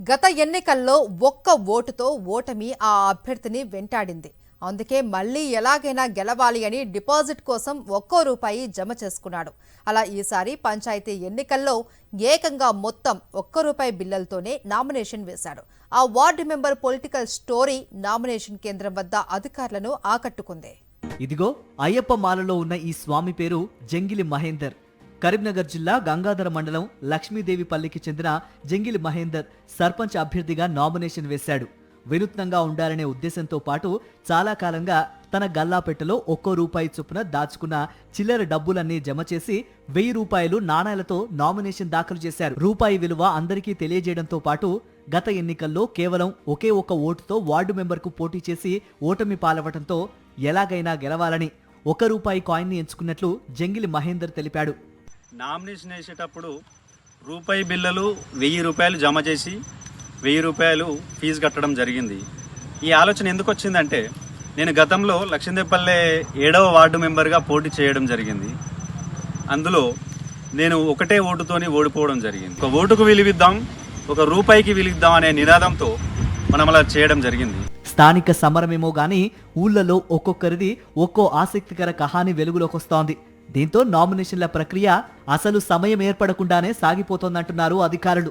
గత ఎన్నికల్లో ఒక్క ఓటుతో ఓటమి ఆ అభ్యర్థిని వెంటాడింది. అందుకే మళ్లీ ఎలాగైనా గెలవాలి అని డిపాజిట్ కోసం ఒక్కో రూపాయి జమ చేసుకున్నాడు. అలా ఈసారి పంచాయతీ ఎన్నికల్లో ఏకంగా మొత్తం ₹1 బిల్లలతోనే నామినేషన్ వేశాడు. ఆ ward member political story nomination కేంద్రం వద్ద అధికారులను ఆకట్టుకుంది. ఇదిగో అయ్యప్ప మాలలో ఉన్న ఈ స్వామి పేరు జంగిలి మహేందర్. కరీంనగర్ జిల్లా గంగాధర మండలం లక్ష్మీదేవిపల్లికి చెందిన జంగిలి మహేందర్ సర్పంచ్ అభ్యర్థిగా నామినేషన్ వేశాడు. వినూత్నంగా ఉండాలనే ఉద్దేశంతో పాటు చాలా కాలంగా తన గల్లాపెట్టెలో ₹1 చొప్పున దాచుకున్న చిల్లర డబ్బులన్నీ జమ చేసి ₹1000 నాణాలతో నామినేషన్ దాఖలు చేశారు. రూపాయి విలువ అందరికీ తెలియజేయడంతో పాటు గత ఎన్నికల్లో కేవలం ఒకే ఒక్క ఓటుతో వార్డు మెంబర్కు పోటీ చేసి ఓటమి పాలవటంతో ఎలాగైనా గెలవాలని ₹1 కాయిన్ని ఎంచుకున్నట్లు జంగిలి మహేందర్ తెలిపాడు. నామినేషన్ వేసేటప్పుడు రూపాయి బిల్లలు ₹1000 జమ చేసి ₹1000 ఫీజు కట్టడం జరిగింది. ఈ ఆలోచన ఎందుకు వచ్చిందంటే, నేను గతంలో లక్ష్మీదేవిపల్లె 7వ వార్డు మెంబర్గా పోటీ చేయడం జరిగింది. అందులో నేను ఒకటే ఓటుతోని ఓడిపోవడం జరిగింది. ఒక ఓటుకు విలువిద్దాం, ₹1కి విలువిద్దాం అనే నినాదంతో మనం అలా చేయడం జరిగింది. స్థానిక సమరమేమో గానీ ఊళ్ళలో ఒక్కొక్కరిది ఒక్కో ఆసక్తికర కహాని వెలుగులోకొస్తోంది. దీంతో నామినేషన్ల ప్రక్రియ అసలు సమయం ఏర్పడకుండానే సాగిపోతోందంటున్నారు అధికారులు.